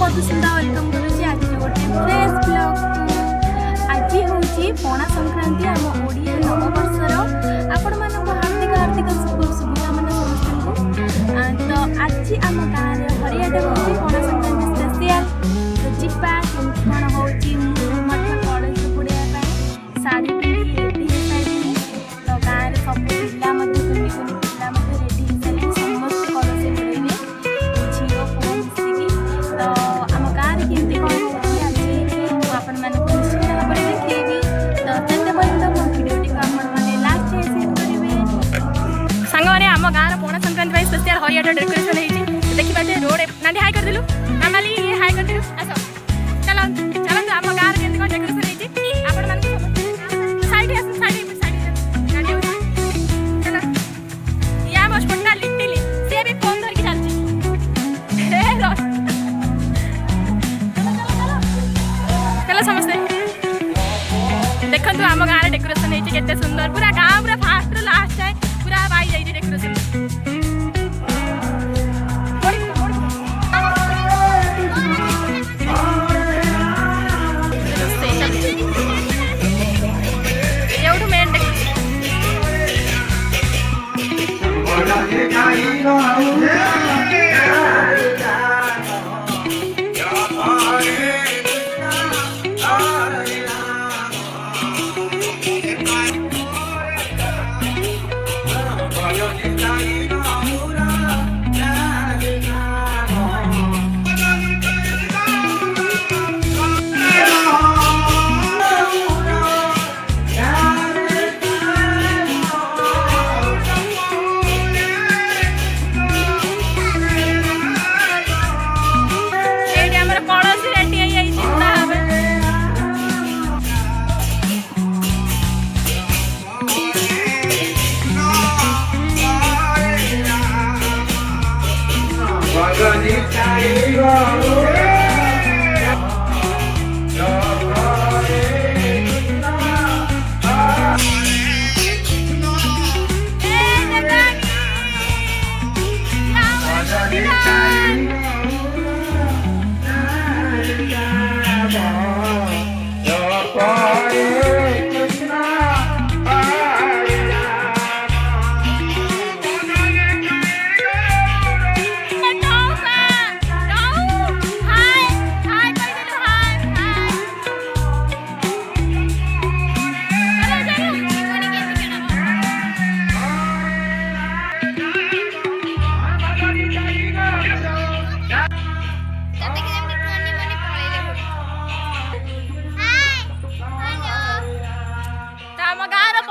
Madhusmita welcome करुँची आज गोटे fresh blog. आज हूँ पणा संक्रांति आम ओडिया नववर्षर आपण मानक हार्दिक हार्दिक शुभकामना समस्त। तो आज आम गाँव में हरियाटे हूँ पणा संक्रांति स्पेशल। तो जीवा केमती कौन हो कलश बुड़ाई शाढ़ी पिंधि रेडी हो सारे। तो गाँव में सब पिला रेडी हो सारे समस्त कलश बुड़े झील पुआ मिसिकी। तो आम गाँव में केमती कौन हो आज आपण मानक निश्चित भाव में देखी। तो से पर्यटन मो भिडियोटी को आपने लास्ट सेंड करेंगे सांग मैंने आम गाँव पणा संक्रांति स्पेशल हरियाटा डेकोरेशन होती देखा रोड ना हाई करदेलु मामाली हाई कर आस चलो चलो आम गाँव में कौन डेकोरेशन होती आपण साइड साइड चलो या बस पट्टा लिटिली सी भी फोन धरिकी चलती चलो समस्ते देखु आम गाँव डेकोरेशन होती केते सुंदर पूरा गाँव पूरा फास्ट रू लास्ट जाए पूरा पाई जाइए डेकोरेशन।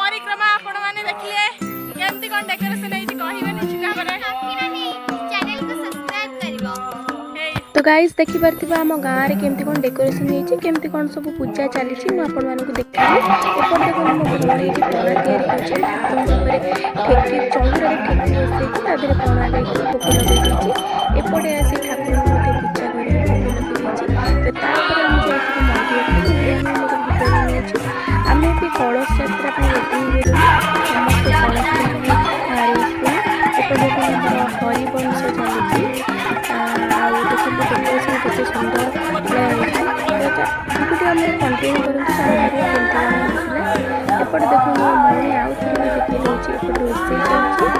परिक्रमा आपण माने देखिए केमती कोन डेकोरेशन है कहबे निश्चित भाव चैनल को सब्सक्राइब करिवो। तो गाइस देखि परथिबा हम गाँव रे केमती कोन डेकोरेशन है केमती कोन सब पूजा चली छी मु आपण मानकु देखाई। ऊपर देखो हम घर रे जे पणा तयारी करछे ऊपर ठेकी चौरा रे ठेकी बसै छी तादरे पणा दे ऊपर दे छी एपटे आसी ठाकुर मध्ये पूजा करे तो तापर हम जे मंदिर आम भी कलश यात्रा रेडी समस्त कलश हरिवंश चलती डेकोरेशन केते सुंदर भिडियो आम कंटिन्यू करते एपटे देखो मणि आउ थे देखी दूसरी एपटे रोषे चलती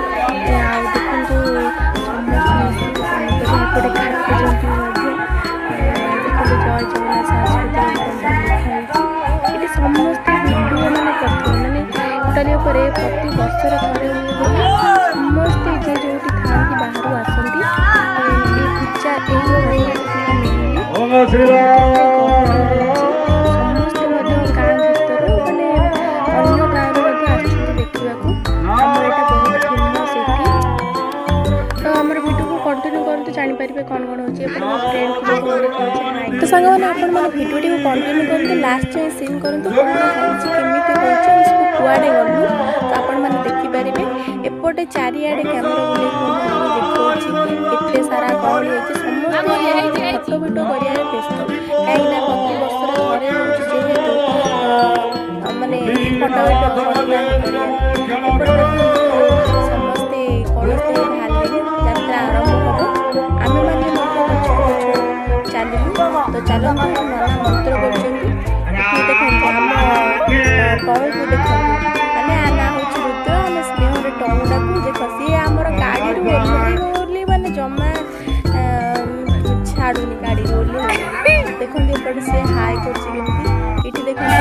देखते समस्त एपटे देखो जय जगन्नाथ सांस्कृतिक समस्त भिडियो मैंने मैंने टोटाली प्रति वर्षर थे समस्ते जे जो था बाहर आसती पूजा समस्ते गाँ भर मैंने अन्य गाँव देखा बहुत फेमस ये तो आम भिडियो को कंटिन्यू करते जानीपर कौन कौन हो तो सांग मैंने आपण मैंने भिडियो को कंटिन्यू करते लास्ट जाए सीन करूँ केमी कुआड़े गलु तो आपण मैंने देखिपारे एपटे चारिआडे कैमेरा देखते सारा गहली होती समस्त फटो भिडियो कर व्यस्त कहीं प्रति वर्ष घरे रोचे माने फटो समस्ते कलश बाहर यात्रा आरंभ हम आम मैंने चलू ଏପଟେ ସେ ହାଇ କରୁଛି କେମିତି ଏଠି ଦେଖନ୍ତୁ।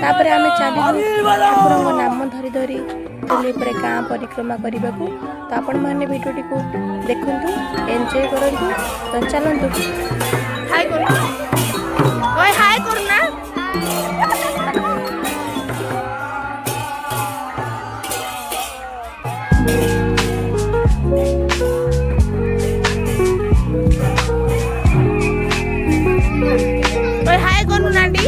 ତାପରେ ଆମେ ଚାଲିଲୁ ଠାକୁରଙ୍କ ନାମ ଧରି ଧରି ବୁଲି ପରେ ଗାଁ ପରିକ୍ରମା କରିବାକୁ। ତ ଆପଣମାନେ ଭିଡ଼ିଓଟିକୁ ଦେଖନ୍ତୁ, ଏନ୍ଜୟ କରନ୍ତୁ। ତ ଚାଲନ୍ତୁ। ହାଇ କରୁନା ହାଇ କରୁନା। हाय करू नाटी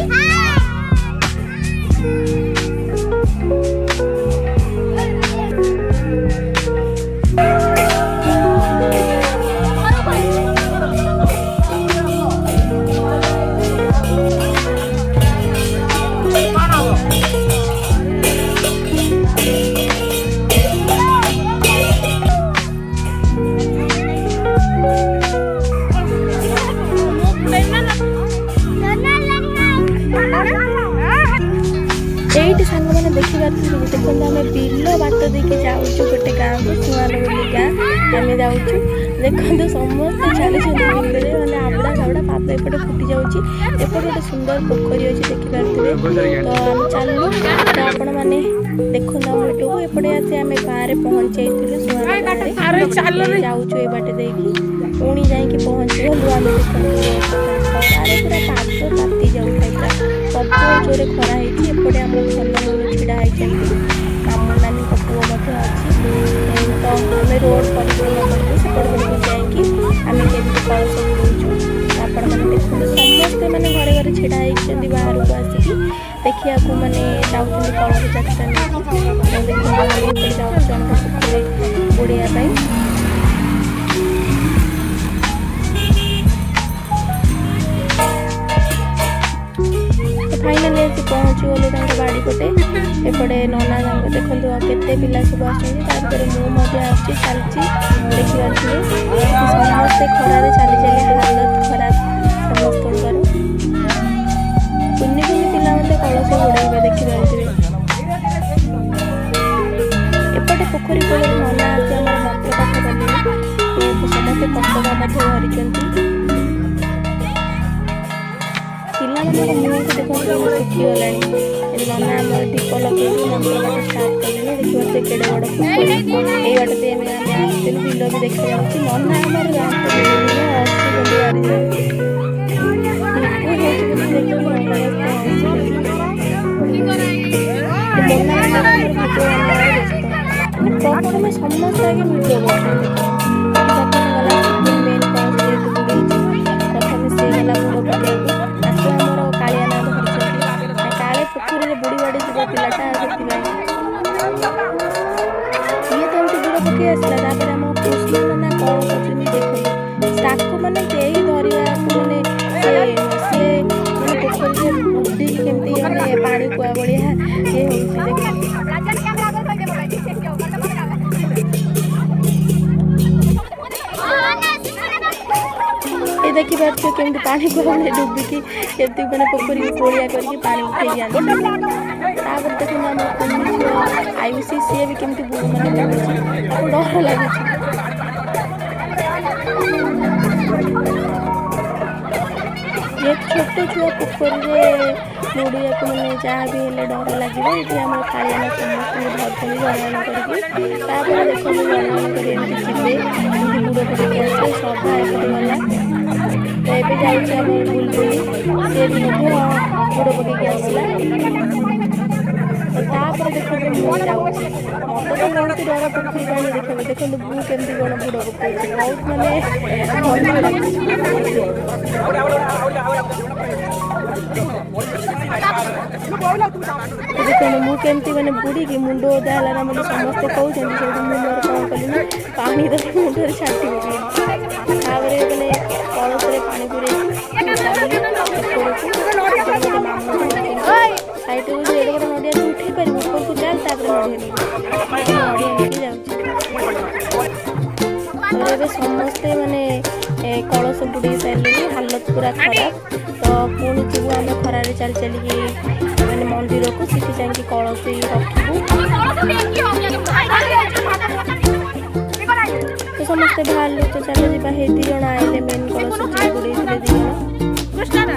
ଏଇଠି ସାଙ୍ଗମାନେ ଦେଖିପାରୁଥିବେ, ଦେଖନ୍ତୁ ଆମେ ବିଲ ବାଟ ଦେଇକି ଯାଉଛୁ ଗୋଟେ ଗାଁକୁ, ସୁଆନ ବୋଲି ଗାଁ ଆମେ ଯାଉଛୁ। ଦେଖନ୍ତୁ ସମସ୍ତେ ଚାଲିଛନ୍ତି ବିଲରେ, ମାନେ ଆବୁଡ଼ା ସାବୁଡ଼ା ପାଦ ଏପଟେ ଫୁଟି ଯାଉଛି। ଏପଟେ ଗୋଟେ ସୁନ୍ଦର ପୋଖରୀ ଅଛି ଦେଖିପାରୁଥିବେ। ତ ଆମେ ଚାଲିଲୁ। ତ ଆପଣମାନେ ଦେଖନ୍ତୁ ଆମ ଭିଡ଼ିଓକୁ। ଏପଟେ ଆସି ଆମେ ଗାଁରେ ପହଞ୍ଚାଇଥିଲୁ ସୁଆନ ଗାଁରେ। ଯାଉଛୁ ଏଇ ବାଟେ ଦେଇକି, ପୁଣି ଯାଇକି ପହଞ୍ଚିଗଲୁ। ଆମେ ଦେଖନ୍ତୁ ଖରାରେ ପୁରା ପାଦ ତାତି ଯାଉଥାଏ, ପୁରା ପ୍ରବଳ ଜୋରେ ଖରା ହେଇଛି। ଏପଟେ ଆମର ଭଲ ଛିଡ଼ା ହେଇଛନ୍ତି, ମାମୁଁ ନାନୀଙ୍କ ପୁଅ ମଧ୍ୟ ଅଛି। ତ ଆମେ ରୋଡ଼ ପରିକ୍ରମା କରିବୁ, ସେପଟେ ବେଳକୁ ଯାଇକି ଆମେ କେମିତି କଳସ ବୁଡ଼ଉଛୁ ଆପଣମାନେ ଦେଖନ୍ତୁ। ସମସ୍ତେ ମାନେ ଘରେ ଘରେ ଛିଡ଼ା ହେଇଛନ୍ତି ବାହାରକୁ ଆସିକି ଦେଖିବାକୁ, ମାନେ ଯାଉଛନ୍ତି କଳସ ଯାତ୍ରା ନେଇକି। ଦେଖନ୍ତୁ ଆମେ ଏପଟେ ଯାଉଛୁ ଆମ ପୋଖରୀ ବୁଡ଼ିବା ପାଇଁ। ଫାଇନାଲି ଆସି ପହଞ୍ଚିଗଲୁ ତାଙ୍କ ବାଡ଼ି ପଟେ। ଏପଟେ ନନା ତାଙ୍କ ଦେଖନ୍ତୁ କେତେ ପିଲା ସବୁ ଆସୁଛନ୍ତି, ତା ଭିତରେ ମୁଁ ମଧ୍ୟ ଆସୁଛି, ଚାଲିଛି ଦେଖିପାରୁଥିବେ। ସମସ୍ତେ ଖରାରେ ଚାଲି ଚାଲି ହାଲତ ଖରାପ ସମସ୍ତଙ୍କର। କୁନି କୁନି ପିଲା ମଧ୍ୟ କଳସ ବୁଡ଼େଇବା ଦେଖିପାରୁଥିବେ। ଏପଟେ ପୋଖରୀ କୂଳରେ ନନା ଆସି ଆମର ମନ୍ତ୍ର ପାଠ କଲେଣି। ସମସ୍ତେ ପତାକା ମଧ୍ୟ ଧରିଛନ୍ତି। ପିଲାମାନଙ୍କ ମୁହଁକୁ ଦେଖନ୍ତୁ ଶୁଖିଗଲାଣି। ନନା ଆମର ଦୀପ ଲଗେଇକି ମନ୍ତ୍ର ପାଠ ଷ୍ଟାର୍ଟ କଲେଣି। ଦେଖିପାରୁଥିବେ କେଡ଼େ ବଡ଼ ପୋଖରୀ। ଏଇ ବାଟ ଦେଇ ଆମେ ଆସିଥିଲୁ, ବିଲ ବି ଦେଖାଯାଉଛି। ନନା ଆମର ରାସ୍ତା ଦେଉନି, ହସୁଛନ୍ତି ବାରି ଯାଉଛି। ଦୀପ ହେଉଛି ବୋଲି ଦେଖିକି ନନା ପ୍ରଥମେ ସମସ୍ତେ ଆଗେ ଭିଡ଼ିଓ କରୁଛନ୍ତି। ପ୍ରଥମେ ଗଲା ମେନ୍ କଳସ ଯେହେତୁ ବୁଡ଼େଇଛି, ପ୍ରଥମେ ସେ ଗଲା ବୁଡ଼ ପକେଇବାକୁ। ତାକୁ ଆମର କାଳିଆ ନାଁ ଧରିଛନ୍ତି, କାଳେ ପୋଖରୀରେ ବୁଡ଼ି ବାଡ଼ି ଯିବ ପିଲାଟା, ସେଥିପାଇଁ ସିଏ ତ ଏମିତି ବୁଡ଼ ପକେଇ ଆସିଲା। ତାପରେ ଆମ କୃଷ୍ଣ ନନା କ'ଣ କରୁଛନ୍ତି ଦେଖନ୍ତୁ, ତାକୁ ମାନେ କେହି ଧରିବାକୁ ମାନେ ସିଏ ମାନେ ପୋଖରୀରେ ବୁଡ଼ିକି କେମିତି ମାନେ ପାଣି କୁଆ ଭଳିଆ ଇଏ ହେଉଛି ଦେଖନ୍ତୁ। ଏ ଦେଖିପାରୁଥିବେ କେମିତି ପାଣି କୁଆଡ଼େ ଡୁବିକି କେମିତି ମାନେ ପୋଖରୀକୁ କୋଳିଆ କରିକି ପାଣି ଉଠେଇକି ଆଣିଛି। ତାପରେ ଦେଖନ୍ତୁ ଆମର କୁନି ଝିଅ ଆୟୁଷୀ, ସିଏ ବି କେମିତି ମାନେ ବୁଡ଼ୁଛି, ତାକୁ ଡର ଲାଗୁଛି। ଯେହେତୁ ଛୋଟ ଛୁଆ ପୋଖରୀରେ ବୁଡ଼ିବାକୁ ମାନେ ଯାହା ବି ହେଲେ ଡର ଲାଗିବ। ଏଠି ଆମର କାଳିଆନା ସମସ୍ତଙ୍କୁ ଧରିଛନ୍ତି ଜଣ ଜଣ କରିକି। ତାପରେ ଦେଖନ୍ତୁ ଜଣ ଜଣ କରି ଏମିତି ଯିବେ, ଏମିତି ବୁଡ଼ ପକେଇକି ଆସିବେ। ସଭା ଏପଟେ ଗଲା। ତ ଏବେ ଯାଉଛି ଆମର ବୁଲବୁଲି, ସିଏ ବି ମଧ୍ୟ ବୁଡ଼ ପକେଇକି ଆସିଲା। ତାପରେ ଦେଖନ୍ତୁ ମୁଁ ଯାଉଛି, ମତେ ତ ବହୁତ ଡର ପୋଖରୀ ପାଣି ଦେଖିବାକୁ। ଦେଖନ୍ତୁ ମୁଁ କେମିତି କ'ଣ ବୁଡ଼ ପକଉଛି, ବହୁତ ମାନେ ଭଲ ଲାଗୁଛି। ଦେଖନ୍ତୁ ମୁଁ କେମିତି ମାନେ ବୁଡ଼ିକି ମୁଣ୍ଡ ଓଦା ହେଲା ନା ବୋଲି ସମସ୍ତେ କହୁଛନ୍ତି। ସେଇଠୁ ମୁଁ ମୋର କ'ଣ କଲି ନା ପାଣି ଧରି ମୁଣ୍ଡରେ ଛାଟି ପକେଇଲି। ତାପରେ ମାନେ କଳସରେ ପାଣି ପୁରେଇକି ସାଇଡ଼କୁ ଯେ ଏଡ଼େ ବଡ଼ ନଡ଼ିଆ ତୁ ଉଠେଇ ପାରିବୁ, ଉପରକୁ ଚାଲ, ତାପରେ ନଡ଼ିଆ ନେଇକି ଯାଉଛି। ତାପରେ ଏବେ ସମସ୍ତେ ମାନେ କଳସ ବୁଡ଼େଇ ସାରିଲେଣି, ହାଲତ ପୁରା ଖରାପ। ତ ପୁଣି ଯିବୁ ଆମେ ଖରାରେ ଚାଲି ଚାଲିକି ମାନେ ମନ୍ଦିରକୁ, ସେଠି ଯାଇକି କଳସ ରଖିବୁ। ତ समस्ते बाहर तो चलो जी हे दी जण आइले मेन कलश बुड़े दी जण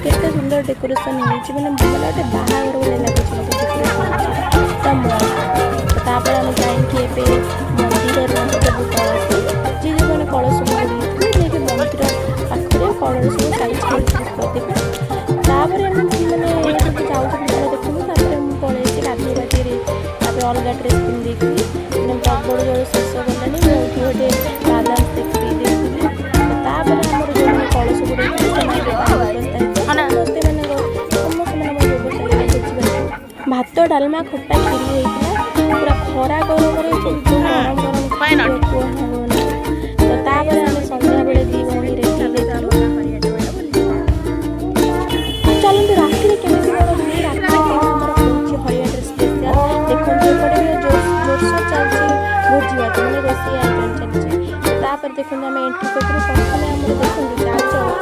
केते सुंदर डेकोरेशन होची माने गोटे बाहागर वाले लगे तापर आम जाइए मंदिर सब कलश जी जो मैंने कलश मंदिर पाखे कलश सब साइज करदेवे तापर मैंने जाऊँ देखूँ पलैसी गाधे बाधे अलग ड्रेस पिंधि प्रबल जल शेष गलानी मुझे गोटे बालांस देखी तापर आम जो कलश गुड़े भात डालमा खट्टा खीरी होता पूरा खरा गरम तो तापर आम संध्या बेले दी भौणी रेडी चलते राति केमी कौन हुए राति हरियाणा स्पेशल देखते जोरसोर चलती भोजी भात मैंने रोषे आयोजन चलती तापर देखते आम एंट्री करूँ प्रथम आम देखते जाऊँ चांदा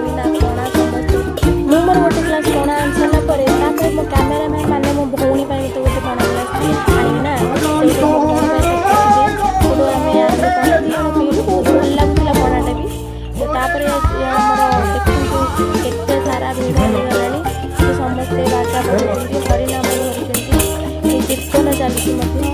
दौरान जी मोर गोटे ग्लास पणा आनी सारा पर मो कैमेरामैन मैंने मो भौणी तो गोटे पणा ग्लास आना बहुत भल लगुला पणाटा भी देखते केते सारा भिड़ होगा समस्ते बाजा बजाई हरिनाम धरती कीर्तन चलती देखते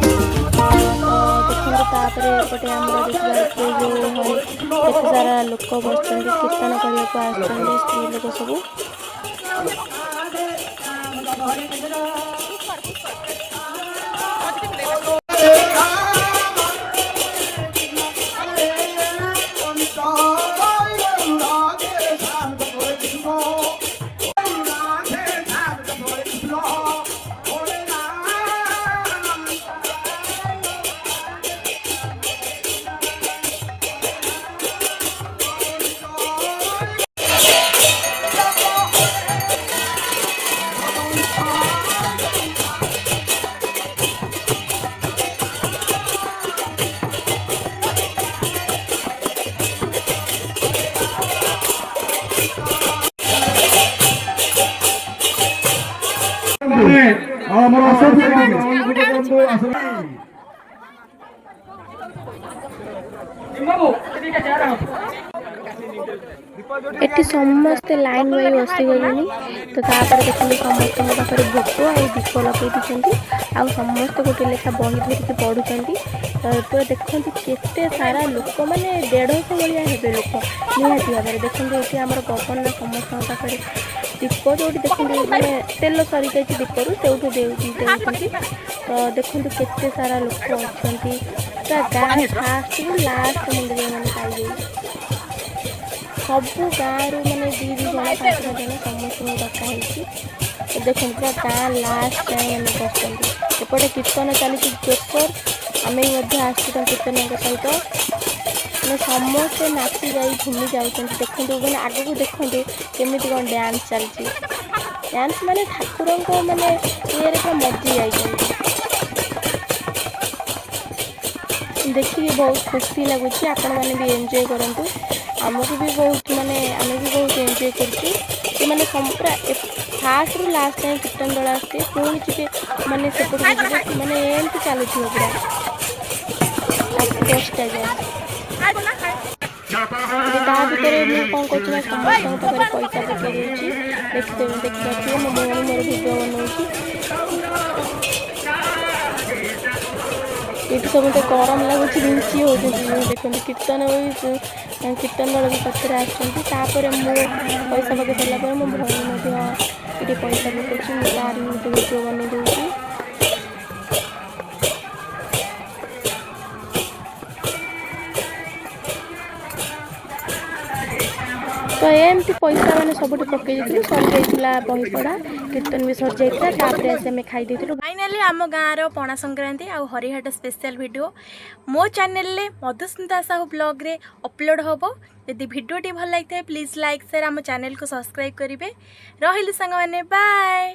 आमर देखा जो सारा लोक बस कीर्तन करने को आसुँच स्त्री लोक सब एटी समस्ते लाइन बाई बसी गले तो तापर देखते समस्त पाखे भोग आ दीप लगे आ समस्त गोटे लेखा बही धरिकी पढ़ुं तो देखते केते सारा लोक मैंने 150 भाया हे लोक निहाती भाव देखते ये आम गवर्नर समस्त पाखे दीप जो देखते मैंने तेल सरी जाए दीपरू से तो देखते केते सारा लोक अच्छा गाँ फास्ट लास्ट मुंडे मैंने पाई सबू गाँव मैंने दी जन 5 जन समस्त डकाई तो देखो पूरा गाँ लास्ट जाए मैंने बस एपटे कीर्तन चली जोरसोर आम आसो कीर्तन सहित मैंने समस्ते नाची जा घूमी जाऊँ देखते मैंने आग को देखते केमी कौन डांस चलती डांस माने ठाकुर को मैंने ये पूरा मजी जाइए देखिए बहुत खुशी लगुच आपण मैंने भी एंजॉय करूँ आमको भी बहुत माने आम भी बहुत एंजॉय कर मैंने पूरा फास्ट रु लास्ट टाइम कीर्तन दल आसते पुणी जी मैंने सेपट मैंने एमती चलुथ पूरा रात 10टा जाए ता भितर मुझे कौन कर समस्त पैसा पकई देखते देखिए मो भौणी मोर भिडियो बनाऊँगी ये सब मत गरम लगुच भिंची हो देखते कीर्तन कीर्तन दल भी पचर आसपर मु पैसा पकई सारा मो भौणी ये पैसा पकाऊँ तार भिडियो बन दूसरी तो एमती पैसा मैंने सब पकई सरी जाइए बही पढ़ा कीर्तन भी सरी जाइए खाई देलु। फाइनाली आम गाँव पणा संक्रांति आ हरिहाट स्पेशल वीडियो मो चैनल मधुस्मिता साहू ब्लॉग रे अपलोड हम। यदि भिडियोटी भल लगी प्लीज लाइक शेयर आम चैनल को सब्सक्राइब करेंगे। रही सांग मैंने बाय।